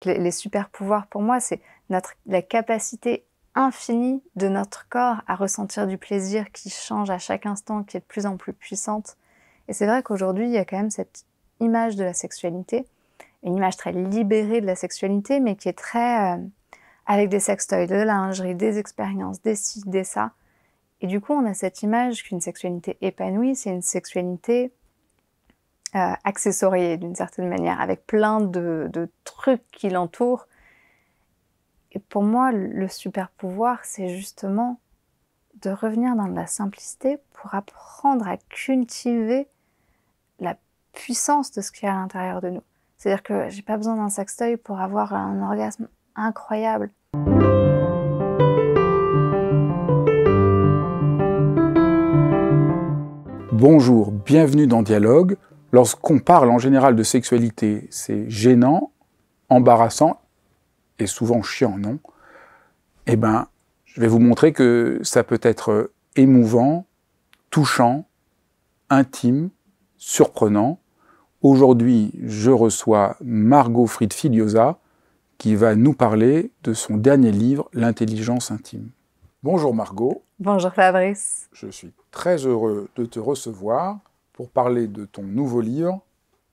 Les super pouvoirs pour moi, c'est la capacité infinie de notre corps à ressentir du plaisir qui change à chaque instant, qui est de plus en plus puissante. Et c'est vrai qu'aujourd'hui, il y a quand même cette image de la sexualité, une image très libérée de la sexualité, mais qui est très avec des sextoys, de la lingerie, des expériences, des ci, des ça. Et du coup, on a cette image qu'une sexualité épanouie, c'est une sexualité accessoriée d'une certaine manière, avec plein de trucs qui l'entourent. Et pour moi, le super pouvoir, c'est justement de revenir dans de la simplicité pour apprendre à cultiver la puissance de ce qu'il y a à l'intérieur de nous. C'est-à-dire que j'ai pas besoin d'un sextoy pour avoir un orgasme incroyable. Bonjour, bienvenue dans Dialogue. Lorsqu'on parle en général de sexualité, c'est gênant, embarrassant et souvent chiant, non? Eh bien, je vais vous montrer que ça peut être émouvant, touchant, intime, surprenant. Aujourd'hui, je reçois Margot Fried-Filiosa qui va nous parler de son dernier livre, L'intelligence intime. Bonjour Margot. Bonjour Fabrice. Je suis très heureux de te recevoir pour parler de ton nouveau livre,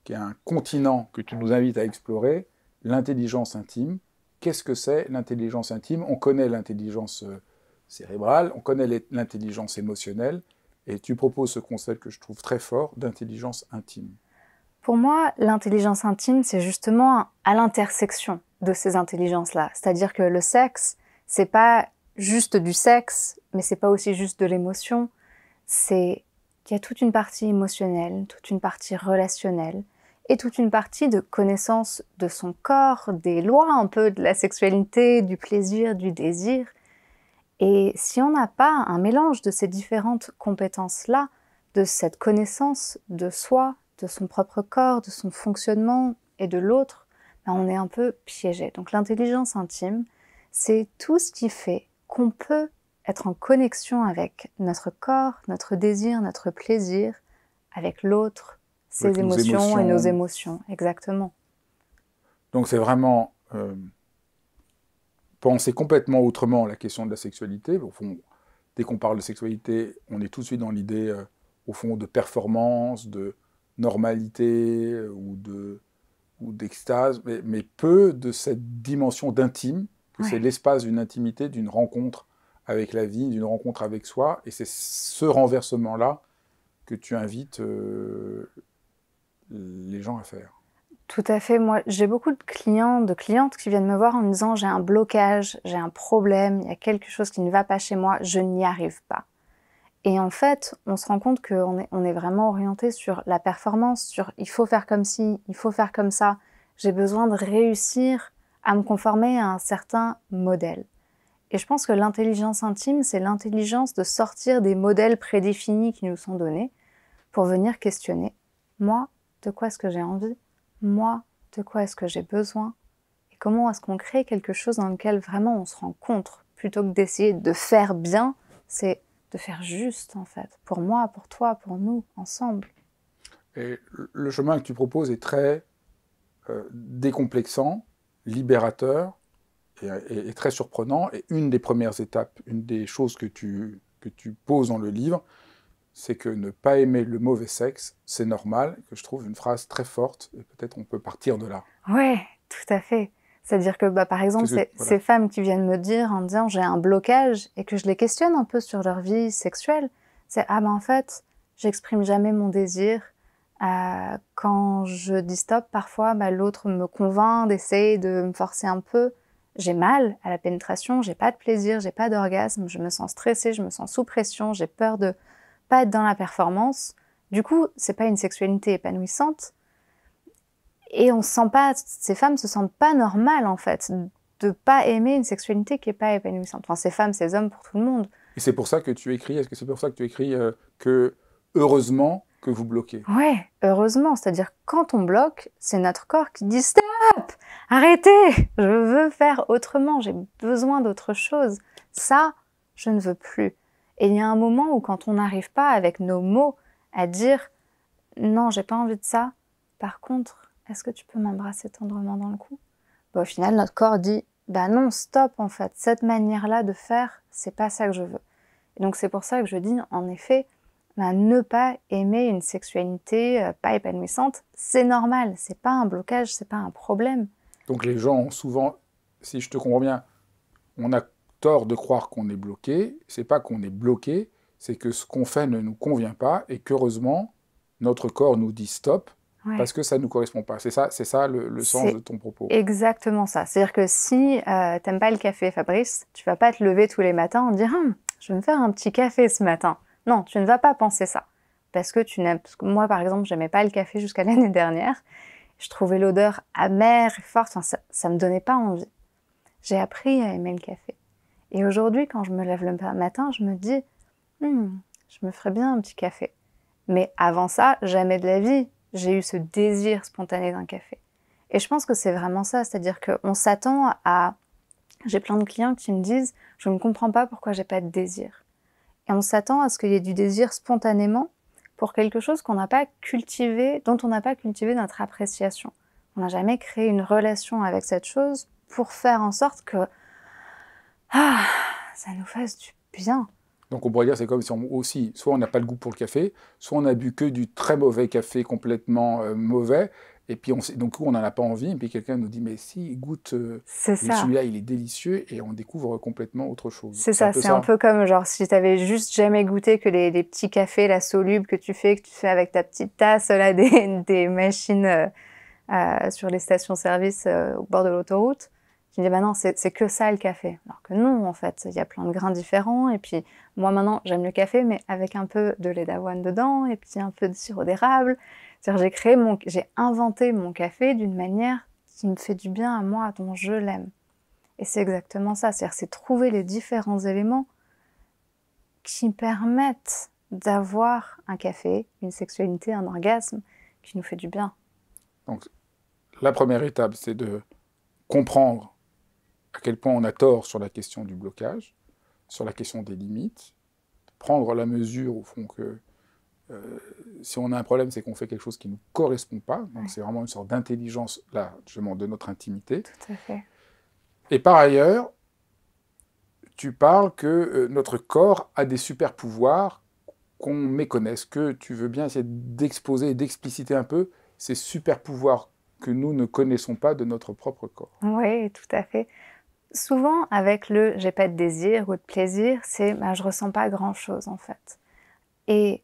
qui est un continent que tu nous invites à explorer, l'intelligence intime. Qu'est-ce que c'est l'intelligence intime? On connaît l'intelligence cérébrale, on connaît l'intelligence émotionnelle, et tu proposes ce concept que je trouve très fort d'intelligence intime. Pour moi, l'intelligence intime, c'est justement à l'intersection de ces intelligences-là. C'est-à-dire que le sexe, c'est pas juste du sexe, mais c'est pas aussi juste de l'émotion. C'est qu'il y a toute une partie émotionnelle, toute une partie relationnelle, et toute une partie de connaissance de son corps, des lois un peu de la sexualité, du plaisir, du désir. Et si on n'a pas un mélange de ces différentes compétences-là, de cette connaissance de soi, de son propre corps, de son fonctionnement et de l'autre, ben on est un peu piégé. Donc l'intelligence intime, c'est tout ce qui fait qu'on peut être en connexion avec notre corps, notre désir, notre plaisir, avec l'autre, ses Avec nos émotions et nos émotions. émotions, exactement. Donc c'est vraiment penser complètement autrement la question de la sexualité. Au fond, dès qu'on parle de sexualité, on est tout de suite dans l'idée, au fond, de performance, de normalité ou d'extase, mais peu de cette dimension d'intime, que c'est l'espace d'une intimité, d'une rencontre avec la vie, d'une rencontre avec soi. Et c'est ce renversement-là que tu invites les gens à faire. Tout à fait. Moi, j'ai beaucoup de clients, de clientes qui viennent me voir en me disant « j'ai un blocage, j'ai un problème, il y a quelque chose qui ne va pas chez moi, je n'y arrive pas ». Et en fait, on se rend compte qu'on est vraiment orienté sur la performance, sur « il faut faire comme ci, il faut faire comme ça, j'ai besoin de réussir à me conformer à un certain modèle ». Et je pense que l'intelligence intime, c'est l'intelligence de sortir des modèles prédéfinis qui nous sont donnés pour venir questionner « moi, de quoi est-ce que j'ai envie ? Moi, de quoi est-ce que j'ai besoin ? Et comment est-ce qu'on crée quelque chose dans lequel vraiment on se rencontre, plutôt que d'essayer de faire bien, c'est de faire juste en fait, pour moi, pour toi, pour nous, ensemble. » Et le chemin que tu proposes est très décomplexant, libérateur et très surprenant. Et une des premières étapes, une des choses que tu poses dans le livre, c'est que ne pas aimer le mauvais sexe, c'est normal, que je trouve une phrase très forte, et peut-être on peut partir de là. Ouais, tout à fait. C'est-à-dire que, par exemple, ces femmes qui viennent me dire en disant j'ai un blocage et que je les questionne un peu sur leur vie sexuelle, c'est « ah ben en fait, j'exprime jamais mon désir. Quand je dis stop, parfois, l'autre me convainc d'essayer de me forcer un peu. J'ai mal à la pénétration, j'ai pas de plaisir, j'ai pas d'orgasme, je me sens stressée, je me sens sous pression, j'ai peur de pas être dans la performance. Du coup, c'est pas une sexualité épanouissante. Et on se sent pas, ces femmes se sentent pas normales en fait, de pas aimer une sexualité qui est pas épanouissante. Enfin, ces femmes, ces hommes, pour tout le monde. Et c'est pour ça que tu écris, est-ce que c'est pour ça que tu écris que heureusement que vous bloquez? Ouais, heureusement, c'est-à-dire quand on bloque, c'est notre corps qui dit stop, arrêtez, je veux faire autrement, j'ai besoin d'autre chose. Ça, je ne veux plus. Et il y a un moment où quand on n'arrive pas avec nos mots à dire non, j'ai pas envie de ça, par contre, est-ce que tu peux m'embrasser tendrement dans le cou? bah, au final, notre corps dit « bah non, stop en fait, cette manière-là de faire, c'est pas ça que je veux ». Et donc c'est pour ça que je dis, en effet, bah, ne pas aimer une sexualité pas épanouissante, c'est normal, c'est pas un blocage, c'est pas un problème. Donc les gens ont souvent, si je te comprends bien, on a tort de croire qu'on est bloqué, c'est pas qu'on est bloqué, c'est que ce qu'on fait ne nous convient pas et qu'heureusement, notre corps nous dit stop, Ouais. parce que ça ne nous correspond pas. C'est ça le sens de ton propos. Exactement ça. C'est-à-dire que si t'aimes pas le café, Fabrice, tu vas pas te lever tous les matins en dire je vais me faire un petit café ce matin. Non, tu ne vas pas penser ça. Parce que tu n'aimes. Parce que moi, par exemple, j'aimais pas le café jusqu'à l'année dernière. Je trouvais l'odeur amère et forte. Enfin, ça me donnait pas envie. J'ai appris à aimer le café. Et aujourd'hui, quand je me lève le matin, je me dis je me ferais bien un petit café. Mais avant ça, jamais de la vie, j'ai eu ce désir spontané d'un café. Et je pense que c'est vraiment ça, c'est-à-dire qu'on s'attend à... J'ai plein de clients qui me disent « je ne comprends pas pourquoi j'ai pas de désir ». Et on s'attend à ce qu'il y ait du désir spontanément pour quelque chose qu'on n'a pas cultivé, dont on n'a pas cultivé notre appréciation. On n'a jamais créé une relation avec cette chose pour faire en sorte que ça nous fasse du bien. Donc on pourrait dire c'est comme si aussi, soit on n'a pas le goût pour le café, soit on a bu que du très mauvais café complètement mauvais, et puis donc on n'en a pas envie, et puis quelqu'un nous dit mais si, goûte, celui-là il est délicieux, et on découvre complètement autre chose. C'est ça, c'est un peu comme genre si tu avais juste jamais goûté que les petits cafés là, solubles que tu fais avec ta petite tasse là, des machines sur les stations-service au bord de l'autoroute. Je me dis, bah non, c'est que ça le café. Alors que non, en fait, il y a plein de grains différents. Et puis, moi maintenant, j'aime le café, mais avec un peu de lait d'avoine dedans, et puis un peu de sirop d'érable. C'est-à-dire, j'ai inventé mon café d'une manière qui me fait du bien à moi, dont je l'aime. Et c'est exactement ça. C'est-à-dire, c'est trouver les différents éléments qui permettent d'avoir un café, une sexualité, un orgasme qui nous fait du bien. Donc, la première étape, c'est de comprendre à quel point on a tort sur la question du blocage, sur la question des limites, prendre la mesure, au fond, que si on a un problème, c'est qu'on fait quelque chose qui ne nous correspond pas, donc c'est vraiment une sorte d'intelligence, là, justement, de notre intimité. Tout à fait. Et par ailleurs, tu parles que notre corps a des super-pouvoirs qu'on méconnaît. Est-ce que tu veux bien essayer d'exposer et d'expliciter un peu ces super-pouvoirs que nous ne connaissons pas de notre propre corps? Oui, tout à fait. Souvent, avec le « j'ai pas de désir » ou de plaisir, c'est « je ressens pas grand-chose » en fait. Et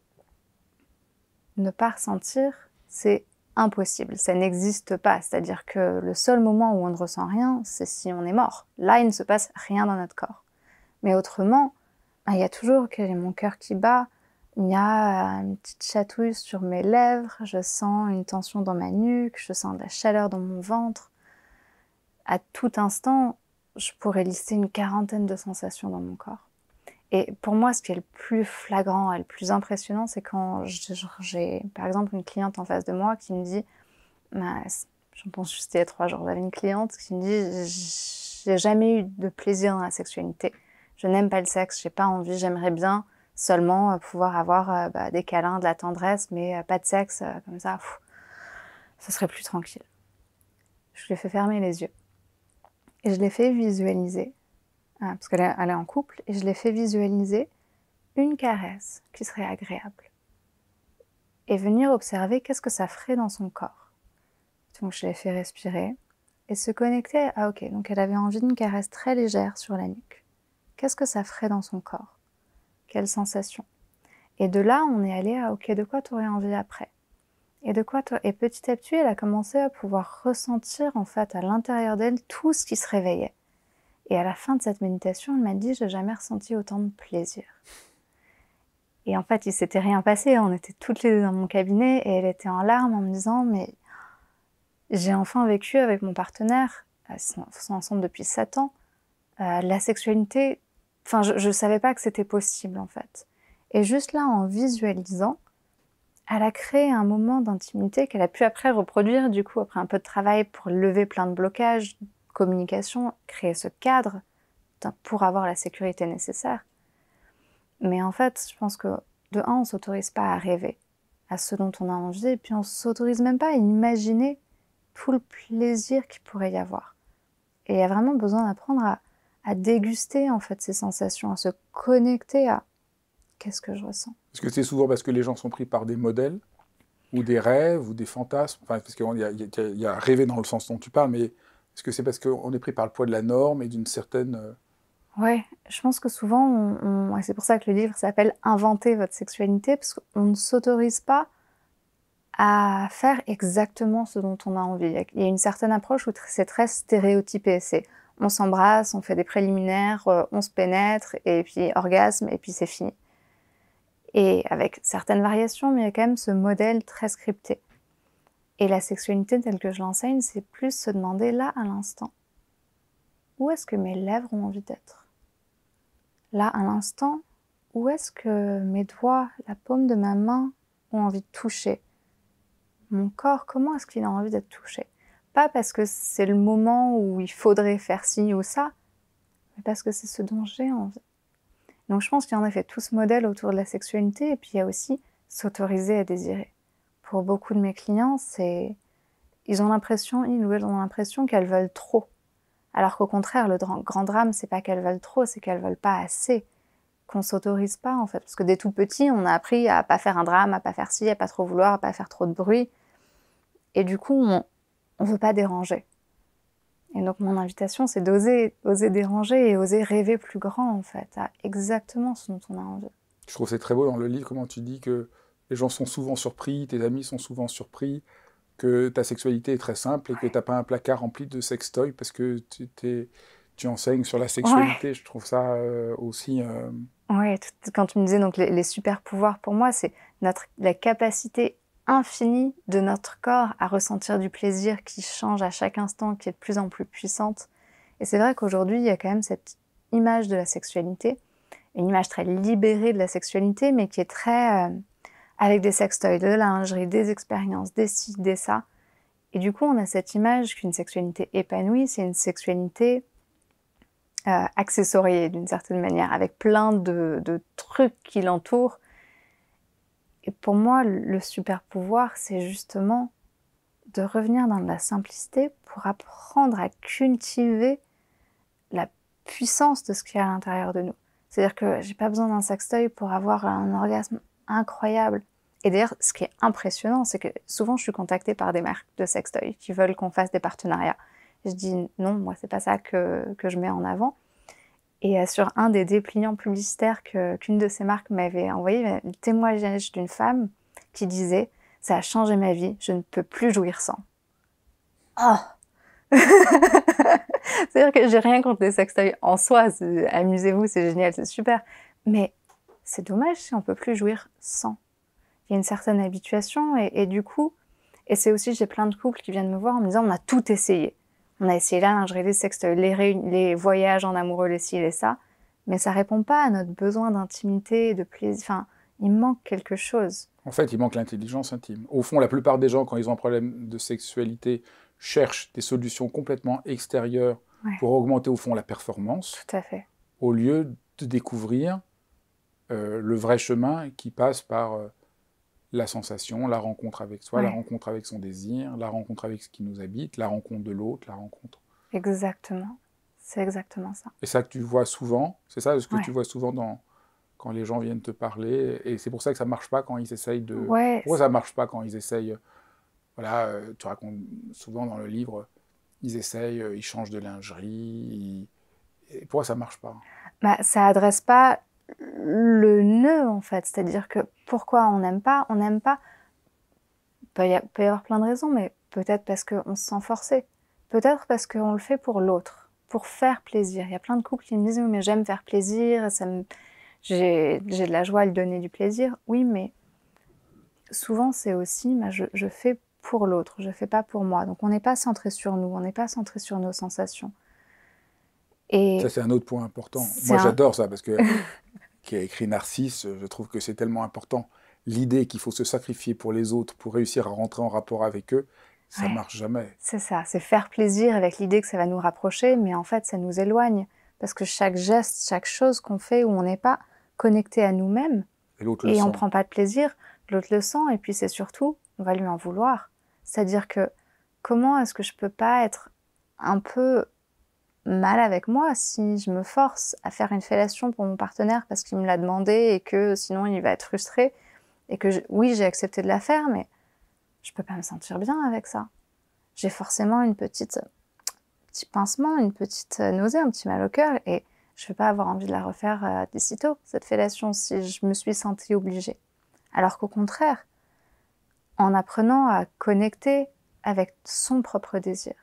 ne pas ressentir, c'est impossible, ça n'existe pas. C'est-à-dire que le seul moment où on ne ressent rien, c'est si on est mort. Là, il ne se passe rien dans notre corps. Mais autrement, il y a toujours mon cœur qui bat, il y a une petite chatouille sur mes lèvres, je sens une tension dans ma nuque, je sens de la chaleur dans mon ventre. À tout instant, je pourrais lister une quarantaine de sensations dans mon corps. Et pour moi, ce qui est le plus flagrant et le plus impressionnant, c'est quand j'ai, par exemple, une cliente en face de moi qui me dit, j'en pense juste il y a 3 jours, j'avais une cliente qui me dit « j'ai jamais eu de plaisir dans la sexualité. Je n'aime pas le sexe, j'ai pas envie, j'aimerais bien seulement pouvoir avoir des câlins, de la tendresse, mais pas de sexe, comme ça, ça serait plus tranquille. » Je lui ai fait fermer les yeux. Et je l'ai fait visualiser, parce qu'elle est en couple, et je l'ai fait visualiser une caresse qui serait agréable. Et venir observer qu'est-ce que ça ferait dans son corps. Donc je l'ai fait respirer et se connecter à ok, donc elle avait envie d'une caresse très légère sur la nuque. Qu'est-ce que ça ferait dans son corps? Quelle sensation? Et de là, on est allé à ok, de quoi tu aurais envie après? Et petit à petit, elle a commencé à pouvoir ressentir en fait à l'intérieur d'elle tout ce qui se réveillait. Et à la fin de cette méditation, elle m'a dit « j'ai jamais ressenti autant de plaisir ». Et en fait, il s'était rien passé, on était toutes les deux dans mon cabinet et elle était en larmes en me disant « mais j'ai enfin vécu avec mon partenaire, ils sont ensemble depuis 7 ans, la sexualité, enfin je savais pas que c'était possible en fait ». Et juste là, en visualisant, elle a créé un moment d'intimité qu'elle a pu après reproduire, du coup, après un peu de travail pour lever plein de blocages, communication, créer ce cadre pour avoir la sécurité nécessaire. Mais en fait, je pense que de un, on ne s'autorise pas à rêver à ce dont on a envie, et puis on ne s'autorise même pas à imaginer tout le plaisir qu'il pourrait y avoir. Et il y a vraiment besoin d'apprendre à déguster en fait ces sensations, à se connecter à qu'est-ce que je ressens. Est-ce que c'est souvent parce que les gens sont pris par des modèles ou des rêves ou des fantasmes? Enfin, parce qu'il y a rêver dans le sens dont tu parles, mais est-ce que c'est parce qu'on est pris par le poids de la norme et d'une certaine... Ouais, je pense que souvent, et c'est pour ça que le livre s'appelle Inventer votre sexualité, parce qu'on ne s'autorise pas à faire exactement ce dont on a envie. Il y a une certaine approche où c'est très stéréotypé. C'est on s'embrasse, on fait des préliminaires, on se pénètre, et puis orgasme, et puis c'est fini. Et avec certaines variations, mais il y a quand même ce modèle très scripté. Et la sexualité telle que je l'enseigne, c'est plus se demander là, à l'instant, où est-ce que mes lèvres ont envie d'être? Là, à l'instant, où est-ce que mes doigts, la paume de ma main ont envie de toucher? Mon corps, comment est-ce qu'il a envie d'être touché? Pas parce que c'est le moment où il faudrait faire ci ou ça, mais parce que c'est ce dont j'ai envie. Donc je pense qu'il y en a fait tout ce modèle autour de la sexualité, et puis il y a aussi s'autoriser à désirer. Pour beaucoup de mes clients, ils ou elles ont l'impression qu'elles veulent trop. Alors qu'au contraire, le grand drame, c'est pas qu'elles veulent trop, c'est qu'elles veulent pas assez. Qu'on s'autorise pas, en fait. Parce que dès tout petit, on a appris à pas faire un drame, à pas faire ci, à pas trop vouloir, à pas faire trop de bruit. Et du coup, on veut pas déranger. Et donc, mon invitation, c'est oser déranger et oser rêver plus grand, en fait, à exactement ce dont on a envie. Je trouve que c'est très beau dans le livre, comment tu dis que les gens sont souvent surpris, tes amis sont souvent surpris, que ta sexualité est très simple et que tu n'as pas un placard rempli de sextoys parce que tu enseignes sur la sexualité. Ouais. Je trouve ça aussi... Ouais, quand tu me disais donc les super pouvoirs, pour moi, c'est la capacité infinie de notre corps à ressentir du plaisir qui change à chaque instant, qui est de plus en plus puissante. Et c'est vrai qu'aujourd'hui, il y a quand même cette image de la sexualité, une image très libérée de la sexualité, mais qui est très avec des sextoys, de la lingerie, des expériences, des ci, des ça. Et du coup, on a cette image qu'une sexualité épanouie, c'est une sexualité accessoriée d'une certaine manière, avec plein de trucs qui l'entourent. Et pour moi, le super pouvoir, c'est justement de revenir dans la simplicité pour apprendre à cultiver la puissance de ce qu'il y a à l'intérieur de nous. C'est-à-dire que j'ai pas besoin d'un sextoy pour avoir un orgasme incroyable. Et d'ailleurs, ce qui est impressionnant, c'est que souvent je suis contactée par des marques de sextoy qui veulent qu'on fasse des partenariats. Je dis non, moi c'est pas ça que je mets en avant. Et sur un des dépliants publicitaires qu'une de ces marques m'avait envoyé, le témoignage d'une femme qui disait « Ça a changé ma vie, je ne peux plus jouir sans. » Oh. C'est-à-dire que j'ai rien contre les sextoys en soi, amusez-vous, c'est génial, c'est super. Mais c'est dommage si on peut plus jouir sans. Il y a une certaine habituation et du coup, et c'est aussi, j'ai plein de couples qui viennent me voir en me disant « On a tout essayé. On a essayé la lingerie, les sextoys, les voyages en amoureux, les ci, les ça. » Mais ça répond pas à notre besoin d'intimité, de plaisir. Enfin, il manque quelque chose. En fait, il manque l'intelligence intime. Au fond, la plupart des gens, quand ils ont un problème de sexualité, cherchent des solutions complètement extérieures pour augmenter, au fond, la performance. Tout à fait. Au lieu de découvrir le vrai chemin qui passe par la sensation, la rencontre avec soi, la rencontre avec son désir, la rencontre avec ce qui nous habite, la rencontre de l'autre, la rencontre. Exactement. C'est exactement ça. Et ça que tu vois souvent, c'est ça ce que tu vois souvent quand les gens viennent te parler, et c'est pour ça que ça ne marche pas quand ils essayent de... Pourquoi ça ne marche pas quand ils essayent... Voilà, tu racontes souvent dans le livre, ils essayent, ils changent de lingerie, et pourquoi ça ne marche pas? Bah, ça adresse pas le nœud, en fait. C'est-à-dire que pourquoi on n'aime pas? On n'aime pas. Il peut y avoir plein de raisons, mais peut-être parce qu'on se sent forcé. Peut-être parce qu'on le fait pour l'autre, pour faire plaisir. Il y a plein de couples qui me disent « Oui, mais j'aime faire plaisir, j'ai de la joie à lui donner du plaisir. » Oui, mais souvent, c'est aussi je fais pour l'autre, je fais pas pour moi. Donc, on n'est pas centré sur nous, on n'est pas centré sur nos sensations. Et ça, c'est un autre point important. Moi, j'adore ça, parce que qui a écrit Narcisse, je trouve que c'est tellement important. L'idée qu'il faut se sacrifier pour les autres, pour réussir à rentrer en rapport avec eux, ça ne marche jamais. C'est ça, c'est faire plaisir avec l'idée que ça va nous rapprocher, mais en fait, ça nous éloigne. Parce que chaque geste, chaque chose qu'on fait où on n'est pas connecté à nous-mêmes, et on ne prend pas de plaisir, l'autre le sent, et puis c'est surtout, on va lui en vouloir. C'est-à-dire que, comment est-ce que je peux pas être un peu mal avec moi si je me force à faire une fellation pour mon partenaire parce qu'il me l'a demandé et que sinon il va être frustré. Et que oui, j'ai accepté de la faire, mais je peux pas me sentir bien avec ça. J'ai forcément un petit pincement, une petite nausée, un petit mal au cœur, et je vais pas avoir envie de la refaire d'ici tôt, cette fellation, si je me suis sentie obligée. Alors qu'au contraire, en apprenant à connecter avec son propre désir,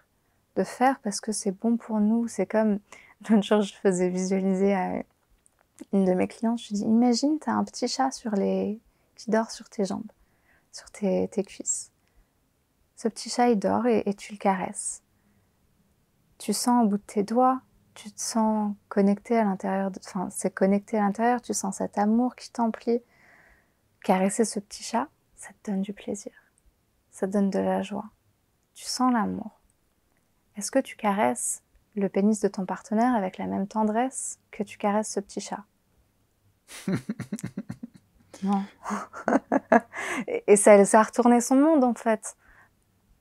de faire parce que c'est bon pour nous, c'est comme l'autre jour je faisais visualiser à une de mes clientes, je lui dis imagine tu as un petit chat qui dort sur tes jambes, sur tes cuisses. Ce petit chat il dort et tu le caresses. Tu sens au bout de tes doigts, tu te sens connecté à l'intérieur, enfin c'est connecté à l'intérieur, tu sens cet amour qui t'emplit. Caresser ce petit chat, ça te donne du plaisir, ça te donne de la joie. Tu sens l'amour. Est-ce que tu caresses le pénis de ton partenaire avec la même tendresse que tu caresses ce petit chat? Non. Et ça a retourné son monde en fait.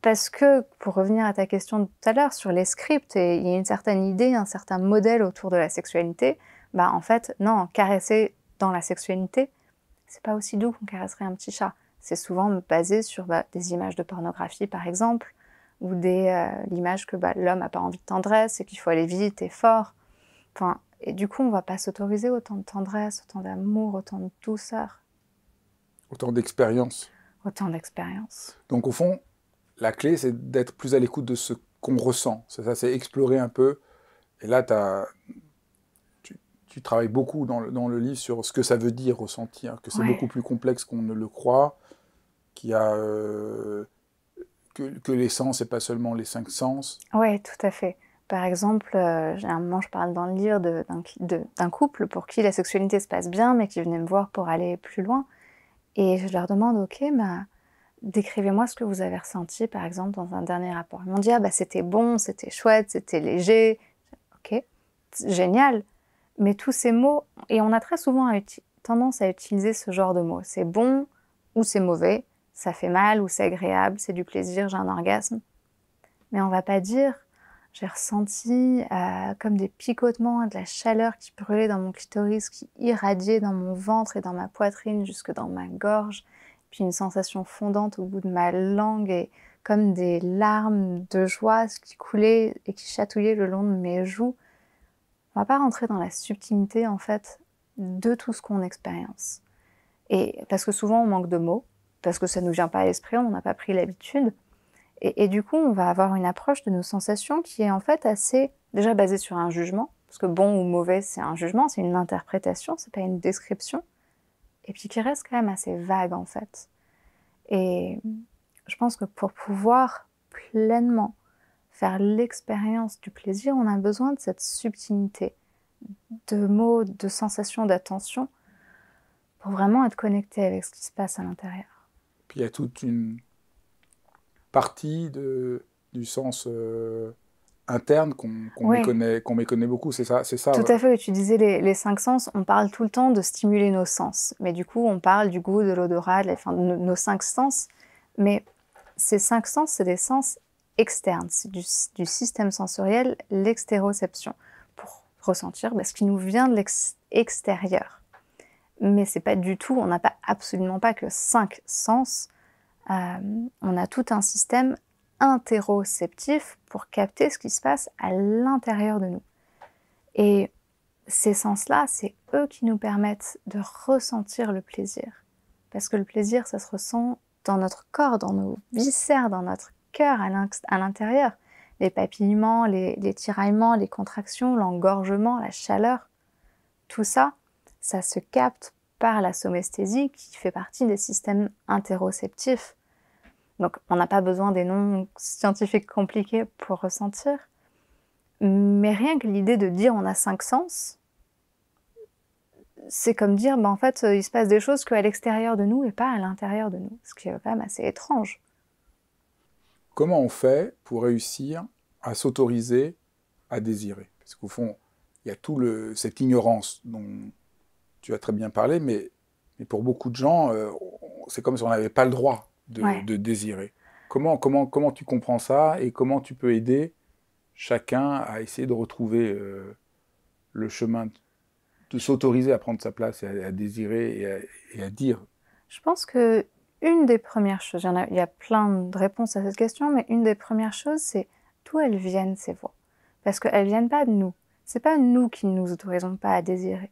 Parce que, pour revenir à ta question de tout à l'heure sur les scripts, et il y a une certaine idée, un certain modèle autour de la sexualité, bah en fait, non, caresser dans la sexualité, c'est pas aussi doux qu'on caresserait un petit chat. C'est souvent basé sur des images de pornographie, par exemple, ou l'image que l'homme n'a pas envie de tendresse et qu'il faut aller vite et fort. Enfin, et du coup, on va pas s'autoriser autant de tendresse, autant d'amour, autant de douceur. Autant d'expérience. Autant d'expérience. Donc au fond, la clé, c'est d'être plus à l'écoute de ce qu'on ressent. C'est ça, c'est explorer un peu. Et là, tu travailles beaucoup dans le livre sur ce que ça veut dire ressentir, que c'est beaucoup plus complexe qu'on ne le croit, qu'il y a que les sens, et pas seulement les 5 sens. Oui, tout à fait. Par exemple, généralement, je parle dans le livre d'un couple pour qui la sexualité se passe bien, mais qui venait me voir pour aller plus loin. Et je leur demande, ok, décrivez-moi ce que vous avez ressenti, par exemple, dans un dernier rapport. Ils m'ont dit, c'était bon, c'était chouette, c'était léger. Ok, génial. Mais tous ces mots, et on a très souvent tendance à utiliser ce genre de mots. C'est bon ou c'est mauvais, ça fait mal ou c'est agréable, c'est du plaisir, j'ai un orgasme. Mais on va pas dire, j'ai ressenti comme des picotements, de la chaleur qui brûlait dans mon clitoris, qui irradiait dans mon ventre et dans ma poitrine jusque dans ma gorge, puis une sensation fondante au bout de ma langue et comme des larmes de joie qui coulaient et qui chatouillaient le long de mes joues. On va pas rentrer dans la subtilité, en fait, de tout ce qu'on expérience. Et parce que souvent, on manque de mots, parce que ça nous vient pas à l'esprit, on n'en a pas pris l'habitude. Et du coup, on va avoir une approche de nos sensations qui est en fait assez, déjà basée sur un jugement, parce que bon ou mauvais, c'est un jugement, c'est une interprétation, c'est pas une description, et puis qui reste quand même assez vague, en fait. Et je pense que pour pouvoir pleinement faire l'expérience du plaisir, on a besoin de cette subtilité de mots, de sensations, d'attention pour vraiment être connecté avec ce qui se passe à l'intérieur. Puis il y a toute une partie du sens interne qu'on méconnaît beaucoup, c'est ça? Tout à fait, tu disais les 5 sens, on parle tout le temps de stimuler nos sens, mais du coup on parle du goût, de l'odorat, de nos 5 sens, mais ces 5 sens, c'est des sens externes, c'est du système sensoriel, l'extéroception, pour ressentir ce qui nous vient de l'extérieur. Mais c'est pas du tout, on n'a absolument pas que 5 sens, on a tout un système interoceptif pour capter ce qui se passe à l'intérieur de nous. Et ces sens-là, c'est eux qui nous permettent de ressentir le plaisir. Parce que le plaisir, ça se ressent dans notre corps, dans nos viscères, dans notre cœur, à l'intérieur. Les papillements, les tiraillements, les contractions, l'engorgement, la chaleur, tout ça, ça se capte par la somesthésie qui fait partie des systèmes interoceptifs. Donc on n'a pas besoin des noms scientifiques compliqués pour ressentir. Mais rien que l'idée de dire on a 5 sens, c'est comme dire en fait il se passe des choses qu'à l'extérieur de nous et pas à l'intérieur de nous, ce qui est quand même assez étrange. Comment on fait pour réussir à s'autoriser à désirer? Parce qu'au fond, il y a cette ignorance dont tu as très bien parlé, mais pour beaucoup de gens, c'est comme si on n'avait pas le droit de désirer. Comment tu comprends ça et comment tu peux aider chacun à essayer de retrouver le chemin, de s'autoriser à prendre sa place et à désirer et à dire. Je pense que une des premières choses, il y a plein de réponses à cette question, mais une des premières choses, c'est d'où elles viennent, ces voix. Parce qu'elles ne viennent pas de nous. C'est pas nous qui ne nous autorisons pas à désirer.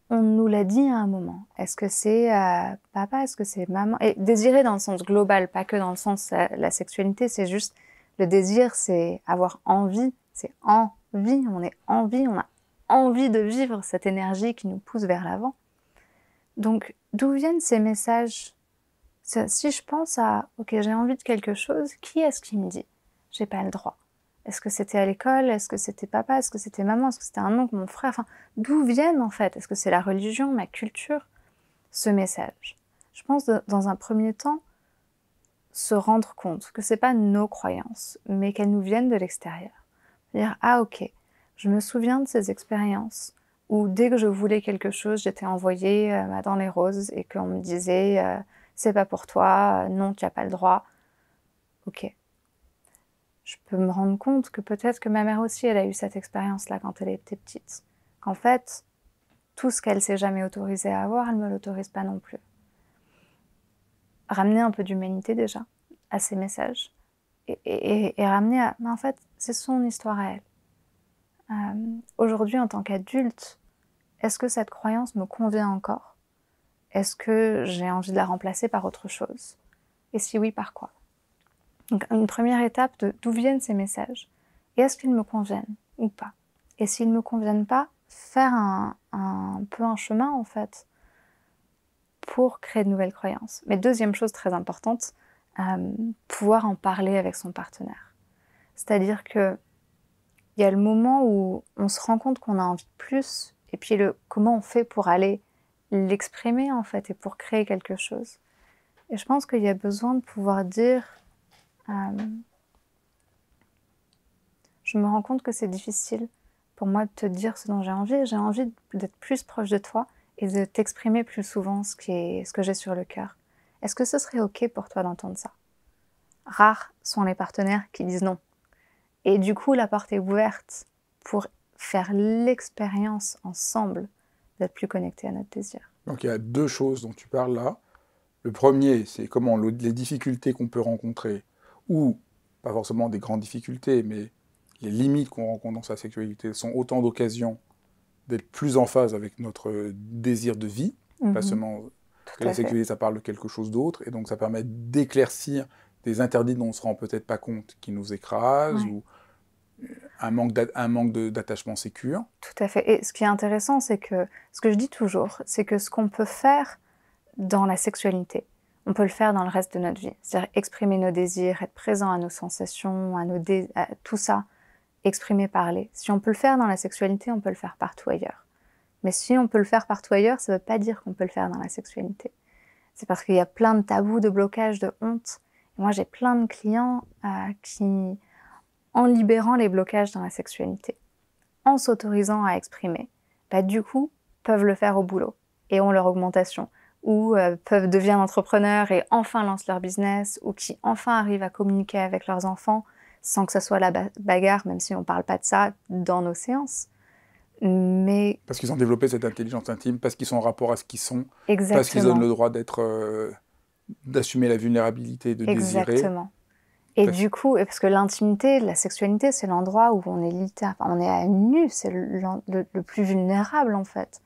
On nous l'a dit à un moment. Est-ce que c'est papa, est-ce que c'est maman? Et désirer dans le sens global, pas que dans le sens la sexualité, c'est juste le désir, c'est avoir envie, c'est envie, on est envie, on a envie de vivre cette énergie qui nous pousse vers l'avant. Donc, d'où viennent ces messages? Si je pense à, ok, j'ai envie de quelque chose, qui est-ce qui me dit? J'ai pas le droit. Est-ce que c'était à l'école? Est-ce que c'était papa? Est-ce que c'était maman? Est-ce que c'était un oncle, mon frère? Enfin, d'où viennent en fait? Est-ce que c'est la religion, ma culture? Ce message. Je pense dans un premier temps, se rendre compte que c'est pas nos croyances, mais qu'elles nous viennent de l'extérieur. Dire, ah ok, je me souviens de ces expériences où dès que je voulais quelque chose, j'étais envoyée dans les roses et qu'on me disait c'est pas pour toi, non, tu n'as pas le droit. Ok. Je peux me rendre compte que peut-être que ma mère aussi, elle a eu cette expérience-là quand elle était petite. Qu'en fait, tout ce qu'elle s'est jamais autorisée à avoir, elle me l'autorise pas non plus. Ramener un peu d'humanité déjà à ces messages et ramener à, mais en fait, c'est son histoire à elle. Aujourd'hui, en tant qu'adulte, est-ce que cette croyance me convient encore? Est-ce que j'ai envie de la remplacer par autre chose? Et si oui, par quoi? Donc, une première étape de d'où viennent ces messages? Et est-ce qu'ils me conviennent ou pas? Et s'ils ne me conviennent pas, faire un peu un chemin, en fait, pour créer de nouvelles croyances. Mais deuxième chose très importante, pouvoir en parler avec son partenaire. C'est-à-dire que il y a le moment où on se rend compte qu'on a envie de plus, et puis comment on fait pour aller l'exprimer, en fait, et pour créer quelque chose. Et je pense qu'il y a besoin de pouvoir dire je me rends compte que c'est difficile pour moi de te dire ce dont j'ai envie d'être plus proche de toi et de t'exprimer plus souvent ce que j'ai sur le cœur. Est-ce que ce serait ok pour toi d'entendre ça? Rares sont les partenaires qui disent non. Et du coup, la porte est ouverte pour faire l'expérience ensemble d'être plus connectés à notre désir. Donc il y a deux choses dont tu parles là. Le premier, c'est comment les difficultés qu'on peut rencontrer, ou pas forcément des grandes difficultés, mais les limites qu'on rencontre dans sa sexualité sont autant d'occasions d'être plus en phase avec notre désir de vie, pas seulement que la sexualité, ça parle de quelque chose d'autre, et donc ça permet d'éclaircir des interdits dont on ne se rend peut-être pas compte, qui nous écrasent, ou un manque d'attachement sécure. Tout à fait. Et ce qui est intéressant, c'est que, ce que je dis toujours, c'est que ce qu'on peut faire dans la sexualité, on peut le faire dans le reste de notre vie. C'est-à-dire exprimer nos désirs, être présent à nos sensations, à tout ça, exprimer, parler. Si on peut le faire dans la sexualité, on peut le faire partout ailleurs. Mais si on peut le faire partout ailleurs, ça ne veut pas dire qu'on peut le faire dans la sexualité. C'est parce qu'il y a plein de tabous, de blocages, de honte. Et moi, j'ai plein de clients qui, en libérant les blocages dans la sexualité, en s'autorisant à exprimer, du coup, peuvent le faire au boulot et ont leur augmentation, ou peuvent devenir entrepreneurs et enfin lancent leur business, ou qui enfin arrivent à communiquer avec leurs enfants sans que ça soit la bagarre, même si on ne parle pas de ça dans nos séances. Mais... Parce qu'ils ont développé cette intelligence intime, parce qu'ils sont en rapport à ce qu'ils sont, Exactement. Parce qu'ils ont le droit d'assumer la vulnérabilité, de désirer. Exactement. Et du coup, parce que l'intimité, la sexualité, c'est l'endroit où on est on est à nu, c'est le plus vulnérable en fait.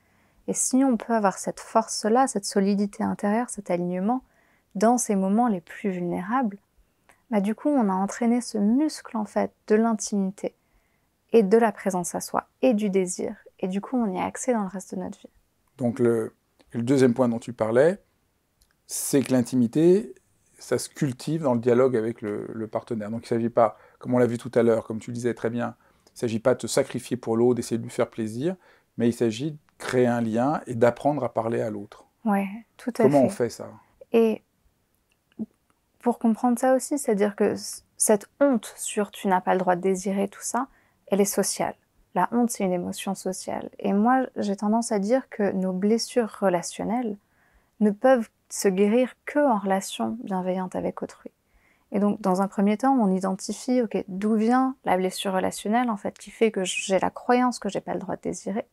Et si on peut avoir cette force-là, cette solidité intérieure, cet alignement, dans ces moments les plus vulnérables, du coup, on a entraîné ce muscle en fait de l'intimité et de la présence à soi et du désir. Et du coup, on y a accès dans le reste de notre vie. Donc le deuxième point dont tu parlais, c'est que l'intimité, ça se cultive dans le dialogue avec le partenaire. Donc il ne s'agit pas, comme on l'a vu tout à l'heure, comme tu le disais très bien, il ne s'agit pas de te sacrifier pour l'autre, d'essayer de lui faire plaisir, mais il s'agit de créer un lien et d'apprendre à parler à l'autre. Oui, tout à fait. Comment on fait ça? Et pour comprendre ça aussi, c'est-à-dire que cette honte sur tu n'as pas le droit de désirer, tout ça, elle est sociale. La honte, c'est une émotion sociale. Et moi, j'ai tendance à dire que nos blessures relationnelles ne peuvent se guérir qu'en relation bienveillante avec autrui. Et donc, dans un premier temps, on identifie, ok, d'où vient la blessure relationnelle, en fait, qui fait que j'ai la croyance que j'ai pas le droit de désirer.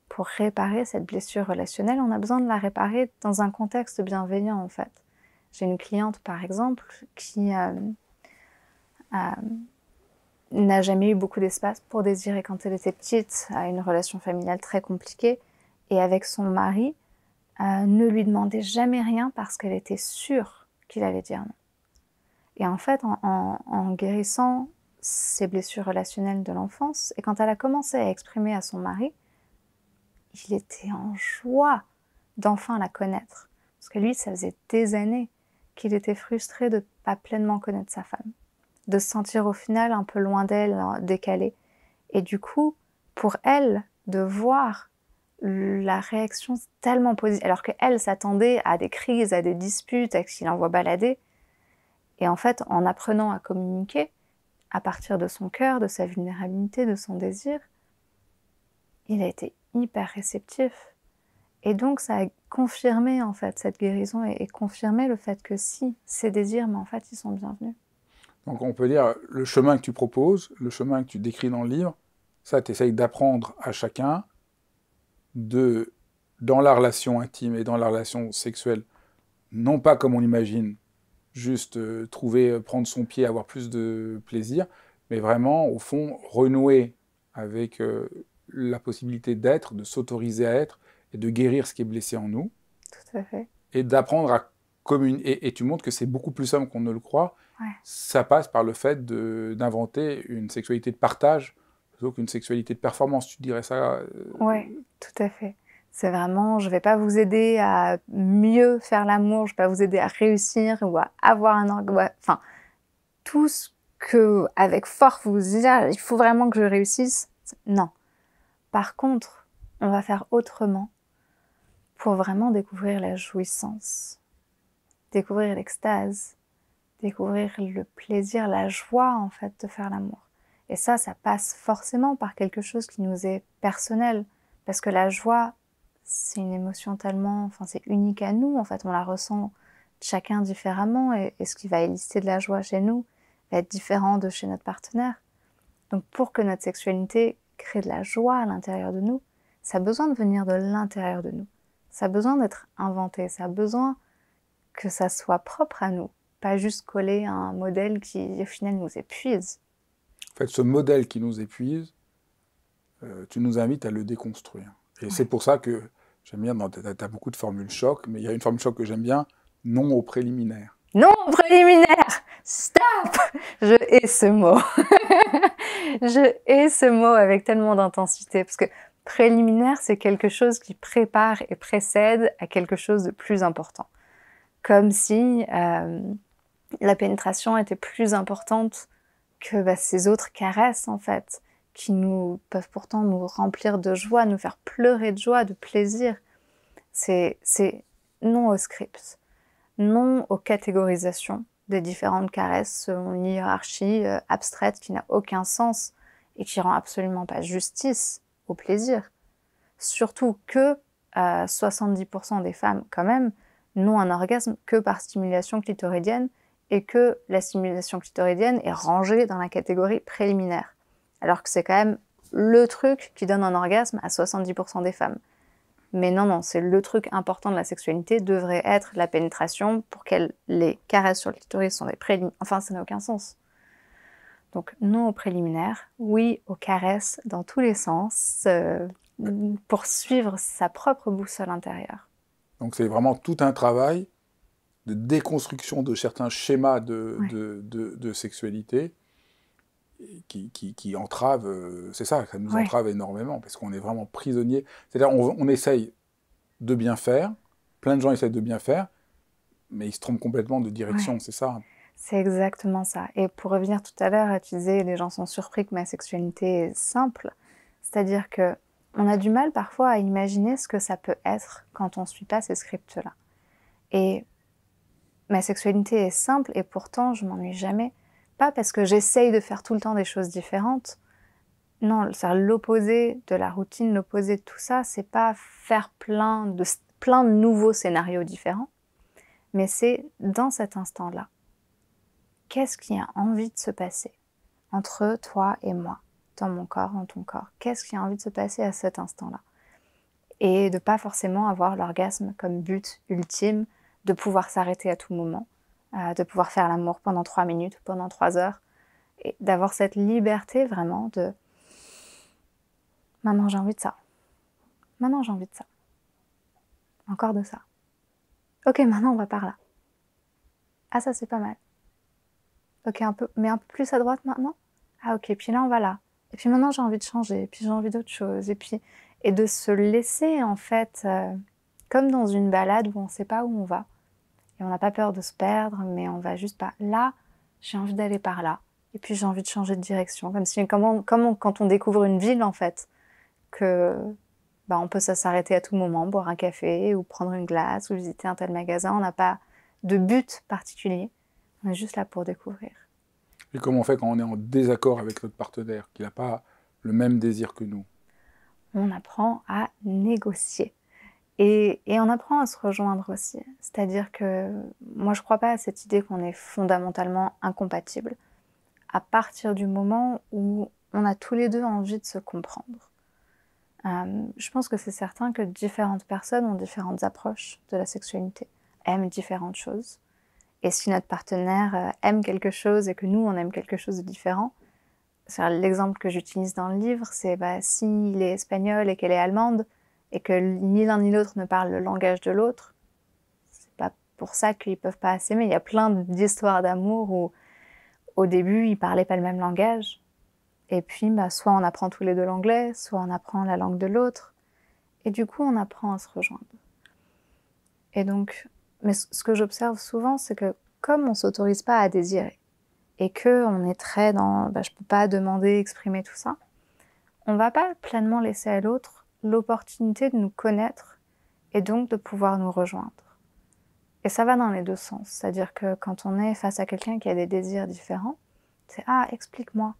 Pour réparer cette blessure relationnelle, on a besoin de la réparer dans un contexte bienveillant, en fait. J'ai une cliente, par exemple, qui n'a jamais eu beaucoup d'espace pour désirer quand elle était petite, a une relation familiale très compliquée, et avec son mari, ne lui demandait jamais rien parce qu'elle était sûre qu'il allait dire non. Et en fait, en guérissant ses blessures relationnelles de l'enfance, et quand elle a commencé à exprimer à son mari, il était en joie d'enfin la connaître. Parce que lui, ça faisait des années qu'il était frustré de ne pas pleinement connaître sa femme, de se sentir au final un peu loin d'elle, décalé. Et du coup, pour elle, de voir la réaction tellement positive, alors qu'elle s'attendait à des crises, à des disputes, à qu'il l'envoie balader. Et en fait, en apprenant à communiquer, à partir de son cœur, de sa vulnérabilité, de son désir, il a été hyper réceptif. Et donc, ça a confirmé, en fait, cette guérison et confirmé le fait que si, ces désirs, mais en fait, ils sont bienvenus. Donc on peut dire, le chemin que tu proposes, le chemin que tu décris dans le livre, ça, tu essayes d'apprendre à chacun dans la relation intime et dans la relation sexuelle, non pas comme on imagine, juste prendre son pied, avoir plus de plaisir, mais vraiment, au fond, renouer avec la possibilité d'être, de s'autoriser à être et de guérir ce qui est blessé en nous. Tout à fait. Et d'apprendre à communiquer. Et tu montres que c'est beaucoup plus simple qu'on ne le croit. Ouais. Ça passe par le fait d'inventer une sexualité de partage plutôt qu'une sexualité de performance. Tu dirais ça Oui, tout à fait. C'est vraiment, je ne vais pas vous aider à mieux faire l'amour, je ne vais pas vous aider à réussir ou à avoir un orgasme. Enfin, tout ce que, avec force, vous dites, il faut vraiment que je réussisse. Non. Par contre, on va faire autrement pour vraiment découvrir la jouissance, découvrir l'extase, découvrir le plaisir, la joie, en fait, de faire l'amour. Et ça passe forcément par quelque chose qui nous est personnel. Parce que la joie, c'est une émotion tellement... Enfin, c'est unique à nous, en fait. On la ressent chacun différemment. Et ce qui va éliciter de la joie chez nous va être différent de chez notre partenaire. Donc, pour que notre sexualité crée de la joie à l'intérieur de nous, ça a besoin de venir de l'intérieur de nous. Ça a besoin d'être inventé. Ça a besoin que ça soit propre à nous. Pas juste coller à un modèle qui, au final, nous épuise. En fait, ce modèle qui nous épuise, tu nous invites à le déconstruire. Et c'est pour ça que j'aime bien, tu as beaucoup de formules choc, mais il y a une formule choc que j'aime bien, non au préliminaire. Non au préliminaire! Stop! Je hais ce mot. Je hais ce mot avec tellement d'intensité, parce que préliminaire, c'est quelque chose qui prépare et précède à quelque chose de plus important. Comme si la pénétration était plus importante que ces autres caresses, en fait, qui peuvent pourtant nous remplir de joie, nous faire pleurer de joie, de plaisir. C'est non au script, non aux catégorisations des différentes caresses selon une hiérarchie abstraite qui n'a aucun sens et qui rend absolument pas justice au plaisir. Surtout que 70% des femmes, quand même, n'ont un orgasme que par stimulation clitoridienne et que la stimulation clitoridienne est rangée dans la catégorie préliminaire. Alors que c'est quand même le truc qui donne un orgasme à 70% des femmes. Mais non, c'est le truc important de la sexualité, devrait être la pénétration pour qu'elle les caresses sur le clitoris sont des préliminaires. Enfin, ça n'a aucun sens. Donc, non aux préliminaires, oui aux caresses dans tous les sens, pour suivre sa propre boussole intérieure. Donc, c'est vraiment tout un travail de déconstruction de certains schémas de sexualité qui entravent, c'est ça nous entrave énormément, parce qu'on est vraiment prisonnier. C'est-à-dire, on essaye de bien faire, plein de gens essayent de bien faire, mais ils se trompent complètement de direction, c'est ça. C'est exactement ça. Et pour revenir tout à l'heure, tu disais, les gens sont surpris que ma sexualité est simple. C'est-à-dire que on a du mal parfois à imaginer ce que ça peut être quand on ne suit pas ces scripts-là. Et ma sexualité est simple et pourtant je m'ennuie jamais. Pas parce que j'essaye de faire tout le temps des choses différentes. Non, c'est l'opposé de la routine, l'opposé de tout ça, c'est pas faire plein de nouveaux scénarios différents, mais c'est dans cet instant-là. qu'est-ce qui a envie de se passer entre toi et moi, dans mon corps, dans ton corps? Qu'est-ce qui a envie de se passer à cet instant-là? Et de pas forcément avoir l'orgasme comme but ultime, de pouvoir s'arrêter à tout moment, de pouvoir faire l'amour pendant 3 minutes, pendant 3 heures, et d'avoir cette liberté vraiment de « maintenant j'ai envie de ça, maintenant j'ai envie de ça, encore de ça, ok maintenant on va par là, ah ça c'est pas mal, ok mais un peu plus à droite maintenant, ah ok puis là on va là, et puis maintenant j'ai envie de changer, et puis j'ai envie d'autre chose, et de se laisser en fait comme dans une balade où on ne sait pas où on va, et on n'a pas peur de se perdre, mais on va juste pas. Là, j'ai envie d'aller par là. Et puis j'ai envie de changer de direction. Comme si, quand on découvre une ville, en fait, que on peut s'arrêter à tout moment, boire un café, ou prendre une glace, ou visiter un tel magasin. On n'a pas de but particulier. On est juste là pour découvrir. Et comment on fait quand on est en désaccord avec notre partenaire, qui n'a pas le même désir que nous? On apprend à négocier. Et on apprend à se rejoindre aussi. C'est-à-dire que moi, je ne crois pas à cette idée qu'on est fondamentalement incompatibles, à partir du moment où on a tous les deux envie de se comprendre. Je pense que c'est certain que différentes personnes ont différentes approches de la sexualité, aiment différentes choses. Et si notre partenaire aime quelque chose et que nous, on aime quelque chose de différent, l'exemple que j'utilise dans le livre, c'est s'il est espagnol et qu'elle est allemande, et que ni l'un ni l'autre ne parle le langage de l'autre, c'est pas pour ça qu'ils peuvent pas s'aimer. Il y a plein d'histoires d'amour où, au début, ils parlaient pas le même langage. Et puis, soit on apprend tous les deux l'anglais, soit on apprend la langue de l'autre. Et du coup, on apprend à se rejoindre. Et donc, mais ce que j'observe souvent, c'est que comme on s'autorise pas à désirer, et qu'on est très dans je peux pas demander, exprimer tout ça, on va pas pleinement laisser à l'autre l'opportunité de nous connaître et donc de pouvoir nous rejoindre. Et ça va dans les deux sens. C'est-à-dire que quand on est face à quelqu'un qui a des désirs différents, c'est « Ah, explique-moi,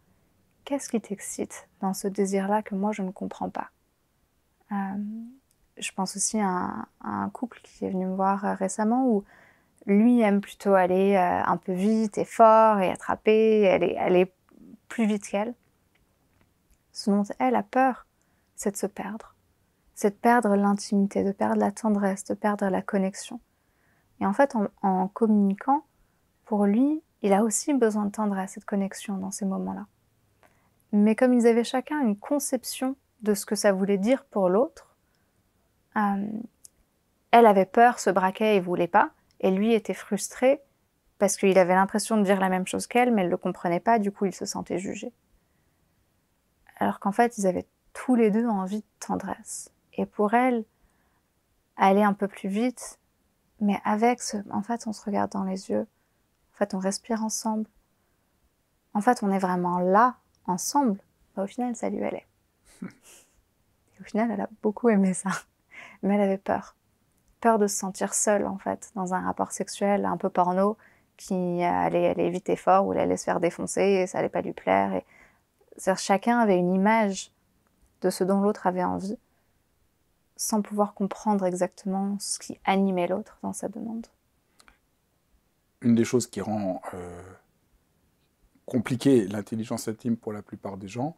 qu'est-ce qui t'excite dans ce désir-là que moi je ne comprends pas ?» Je pense aussi à un couple qui est venu me voir récemment où lui aime plutôt aller un peu vite et fort et attraper, et aller plus vite qu'elle. Ce dont elle a peur, c'est de se perdre. C'est de perdre l'intimité, de perdre la tendresse, de perdre la connexion. Et en fait, en communiquant, pour lui, il a aussi besoin de tendresse et de connexion dans ces moments-là. Mais comme ils avaient chacun une conception de ce que ça voulait dire pour l'autre, elle avait peur, se braquait et voulait pas, et lui était frustré parce qu'il avait l'impression de dire la même chose qu'elle, mais elle ne le comprenait pas, du coup il se sentait jugé. Alors qu'en fait, ils avaient tous les deux envie de tendresse. Et pour elle, aller un peu plus vite, mais en fait, on se regarde dans les yeux, en fait, on respire ensemble, en fait, on est vraiment là, ensemble, au final, ça lui allait. Et au final, elle a beaucoup aimé ça, mais elle avait peur. Peur de se sentir seule, en fait, dans un rapport sexuel un peu porno, qui allait aller vite et fort, où elle allait se faire défoncer, et ça allait pas lui plaire. Chacun avait une image de ce dont l'autre avait envie, sans pouvoir comprendre exactement ce qui animait l'autre dans sa demande. Une des choses qui rend compliqué l'intelligence intime pour la plupart des gens,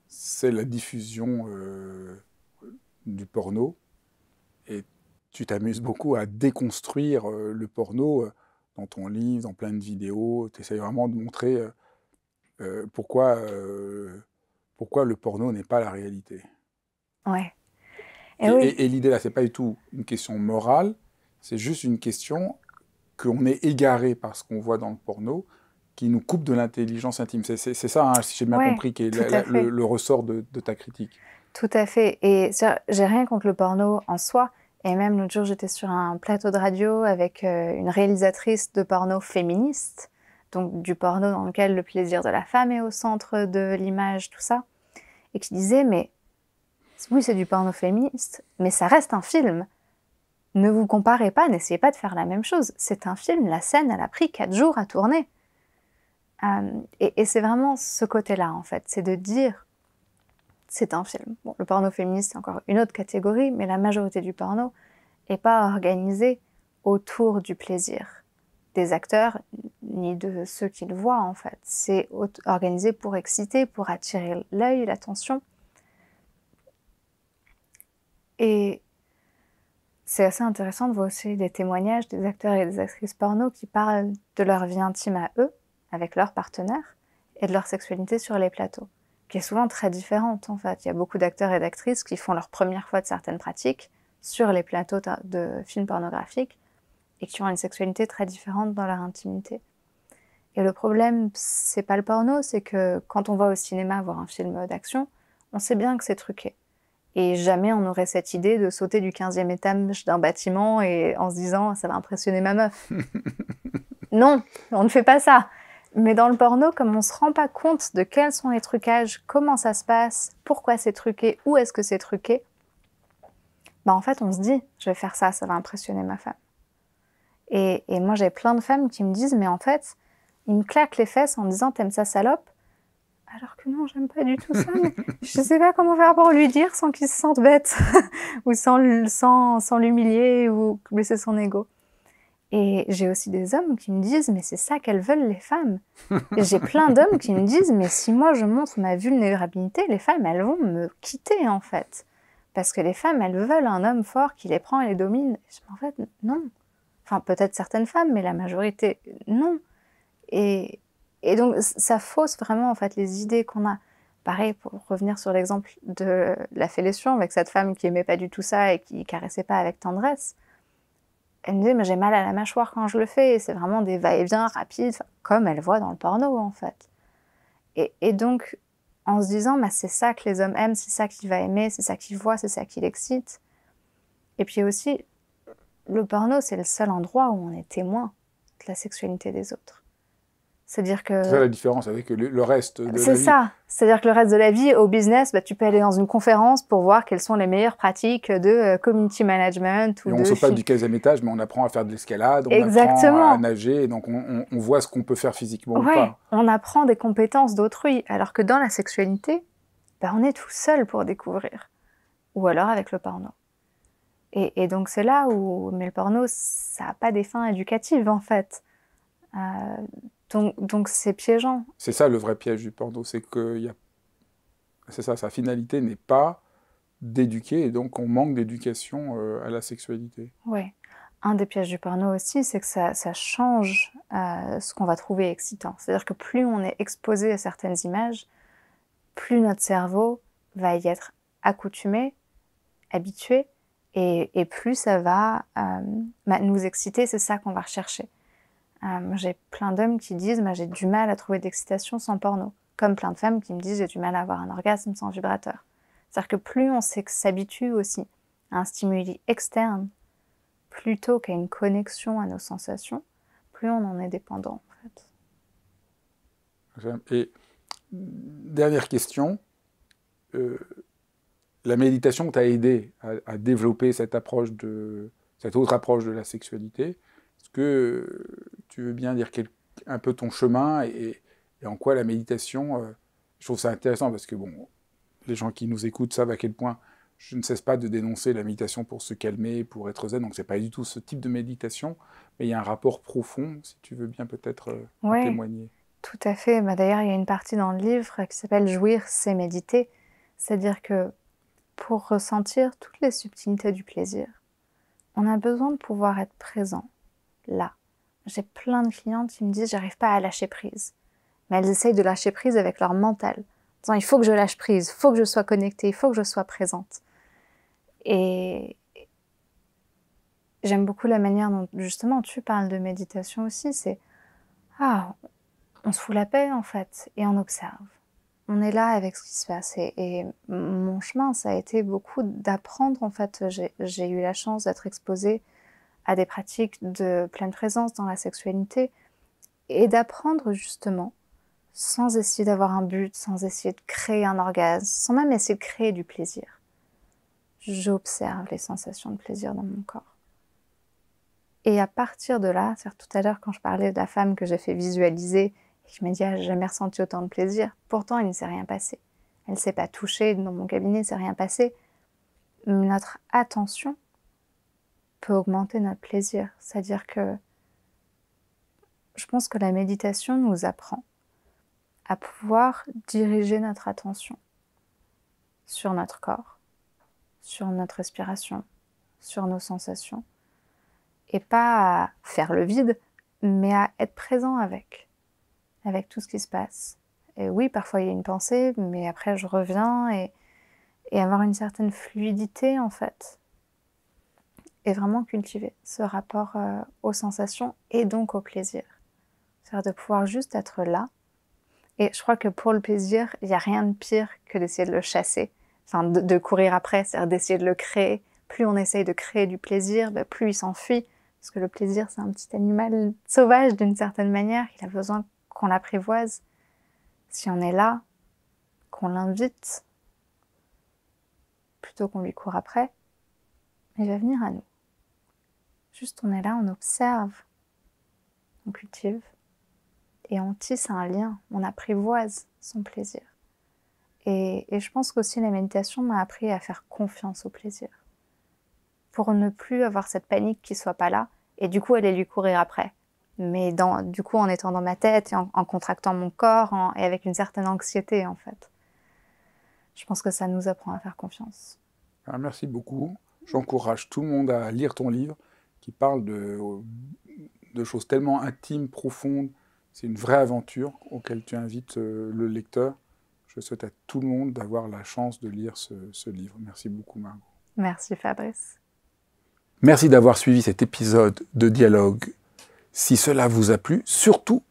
c'est la diffusion du porno. Et tu t'amuses beaucoup à déconstruire le porno dans ton livre, dans plein de vidéos. Tu essayes vraiment de montrer pourquoi le porno n'est pas la réalité. Ouais. Et l'idée là, c'est pas du tout une question morale, c'est juste une question qu'on est égaré par ce qu'on voit dans le porno, qui nous coupe de l'intelligence intime. C'est ça, hein, si j'ai bien compris, qui est le ressort de ta critique. Tout à fait. Et j'ai rien contre le porno en soi. Et même l'autre jour, j'étais sur un plateau de radio avec une réalisatrice de porno féministe, donc du porno dans lequel le plaisir de la femme est au centre de l'image, tout ça, et qui disait, mais oui, c'est du porno féministe, mais ça reste un film. Ne vous comparez pas, n'essayez pas de faire la même chose. C'est un film, la scène, elle a pris 4 jours à tourner. Et c'est vraiment ce côté-là, en fait, c'est de dire, c'est un film. Bon, le porno féministe, c'est encore une autre catégorie, mais la majorité du porno n'est pas organisé autour du plaisir. des acteurs ni de ceux qui le voient en fait. C'est organisé pour exciter, pour attirer l'œil, l'attention. Et c'est assez intéressant de voir aussi des témoignages des acteurs et des actrices porno qui parlent de leur vie intime à eux, avec leurs partenaires, et de leur sexualité sur les plateaux, qui est souvent très différente en fait. Il y a beaucoup d'acteurs et d'actrices qui font leur première fois de certaines pratiques sur les plateaux de films pornographiques et qui ont une sexualité très différente dans leur intimité. Et le problème, c'est pas le porno, c'est que quand on va au cinéma voir un film d'action, on sait bien que c'est truqué. Et jamais on aurait cette idée de sauter du 15e étage d'un bâtiment et en se disant « ça va impressionner ma meuf ». Non, on ne fait pas ça. Mais dans le porno, comme on ne se rend pas compte de quels sont les trucages, comment ça se passe, pourquoi c'est truqué, où est-ce que c'est truqué, bah en fait on se dit « je vais faire ça, ça va impressionner ma femme ». Et moi j'ai plein de femmes qui me disent « mais en fait, ils me claquent les fesses en me disant « t'aimes ça salope ?» Alors que non, j'aime pas du tout ça, mais je sais pas comment faire pour lui dire sans qu'il se sente bête, ou sans l'humilier, ou blesser son ego. Et j'ai aussi des hommes qui me disent, mais c'est ça qu'elles veulent les femmes. Et j'ai plein d'hommes qui me disent, mais si moi je montre ma vulnérabilité, les femmes, elles vont me quitter en fait. Parce que les femmes, elles veulent un homme fort qui les prend et les domine. En fait, non. Enfin, peut-être certaines femmes, mais la majorité, non. Et donc, ça fausse vraiment en fait les idées qu'on a. Pareil, pour revenir sur l'exemple de la fellation avec cette femme qui aimait pas du tout ça et qui caressait pas avec tendresse. Elle me disait, mais j'ai mal à la mâchoire quand je le fais. C'est vraiment des va-et-vient rapides, comme elle voit dans le porno en fait. Et donc, en se disant, bah, c'est ça que les hommes aiment, c'est ça qu'il va aimer, c'est ça qu'il voit, c'est ça qui l'excite. Et puis aussi, le porno, c'est le seul endroit où on est témoin de la sexualité des autres. C'est-à-dire que... C'est ça la différence avec le reste de la vie. C'est ça. C'est-à-dire que le reste de la vie, au business, bah, tu peux aller dans une conférence pour voir quelles sont les meilleures pratiques de community management. Et on ne saute pas du 15e étage, mais on apprend à faire de l'escalade, on Exactement. apprend à nager, et donc on voit ce qu'on peut faire physiquement ou pas. On apprend des compétences d'autrui, alors que dans la sexualité, bah, on est tout seul pour découvrir. Ou alors avec le porno. Et donc c'est là où... Mais le porno, ça n'a pas des fins éducatives, en fait. Donc c'est piégeant. C'est ça le vrai piège du porno, c'est que c'est ça, sa finalité n'est pas d'éduquer, et donc on manque d'éducation à la sexualité. Oui. Un des pièges du porno aussi, c'est que ça change ce qu'on va trouver excitant. C'est-à-dire que plus on est exposé à certaines images, plus notre cerveau va y être accoutumé, habitué, et plus ça va nous exciter, c'est ça qu'on va rechercher. J'ai plein d'hommes qui disent j'ai du mal à trouver d'excitation sans porno. Comme plein de femmes qui me disent j'ai du mal à avoir un orgasme sans vibrateur. C'est-à-dire que plus on s'habitue aussi à un stimuli externe plutôt qu'à une connexion à nos sensations, plus on en est dépendant en fait. Et dernière question, la méditation t'a aidé à développer cette autre approche de la sexualité. Est-ce que tu veux bien dire un peu ton chemin et en quoi la méditation, je trouve ça intéressant parce que bon, les gens qui nous écoutent savent à quel point je ne cesse pas de dénoncer la méditation pour se calmer, pour être zen, donc c'est pas du tout ce type de méditation, mais il y a un rapport profond, si tu veux bien peut-être témoigner. Tout à fait. D'ailleurs, il y a une partie dans le livre qui s'appelle « Jouir, c'est méditer ». C'est-à-dire que pour ressentir toutes les subtilités du plaisir, on a besoin de pouvoir être présent, là. J'ai plein de clientes qui me disent « j'arrive pas à lâcher prise ». Mais elles essayent de lâcher prise avec leur mental. En disant « il faut que je lâche prise, il faut que je sois connectée, il faut que je sois présente ». Et j'aime beaucoup la manière dont, justement, tu parles de méditation aussi. C'est « on se fout la paix, en fait, et on observe. On est là avec ce qui se passe. » Et mon chemin, ça a été beaucoup d'apprendre, en fait. J'ai eu la chance d'être exposée à des pratiques de pleine présence dans la sexualité et d'apprendre, justement, sans essayer d'avoir un but, sans essayer de créer un orgasme, sans même essayer de créer du plaisir. J'observe les sensations de plaisir dans mon corps. Et à partir de là, c'est-à-dire tout à l'heure quand je parlais de la femme que j'ai fait visualiser, et qui m'a dit « j'ai jamais ressenti autant de plaisir », pourtant il ne s'est rien passé. Elle ne s'est pas touchée, dans mon cabinet il ne s'est rien passé. Notre attention peut augmenter notre plaisir, c'est-à-dire que je pense que la méditation nous apprend à pouvoir diriger notre attention sur notre corps, sur notre respiration, sur nos sensations, et pas à faire le vide, mais à être présent avec tout ce qui se passe. Et oui, parfois il y a une pensée, mais après je reviens et avoir une certaine fluidité en fait. Et vraiment cultiver ce rapport aux sensations et donc au plaisir. C'est-à-dire de pouvoir juste être là. Et je crois que pour le plaisir, il n'y a rien de pire que d'essayer de le chasser, enfin de courir après, c'est-à-dire d'essayer de le créer. Plus on essaye de créer du plaisir, plus il s'enfuit. Parce que le plaisir, c'est un petit animal sauvage d'une certaine manière. Il a besoin qu'on l'apprivoise. Si on est là, qu'on l'invite, plutôt qu'on lui court après, il va venir à nous. Juste on est là, on observe, on cultive, et on tisse un lien, on apprivoise son plaisir. Et je pense qu'aussi la méditation m'a appris à faire confiance au plaisir. Pour ne plus avoir cette panique qui soit pas là, et du coup aller lui courir après. Mais du coup en étant dans ma tête, et en contractant mon corps, et avec une certaine anxiété en fait. Je pense que ça nous apprend à faire confiance. Ah, merci beaucoup. J'encourage tout le monde à lire ton livre, qui parle de choses tellement intimes, profondes. C'est une vraie aventure auquel tu invites le lecteur. Je souhaite à tout le monde d'avoir la chance de lire ce livre. Merci beaucoup, Margot. Merci, Fabrice. Merci d'avoir suivi cet épisode de Dialogue. Si cela vous a plu, surtout,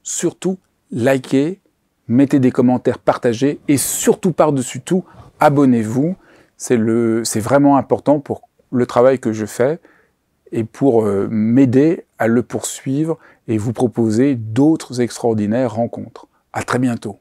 likez, mettez des commentaires, partagez et surtout, par-dessus tout, abonnez-vous. C'est vraiment important pour le travail que je fais et pour m'aider à le poursuivre et vous proposer d'autres extraordinaires rencontres. À très bientôt.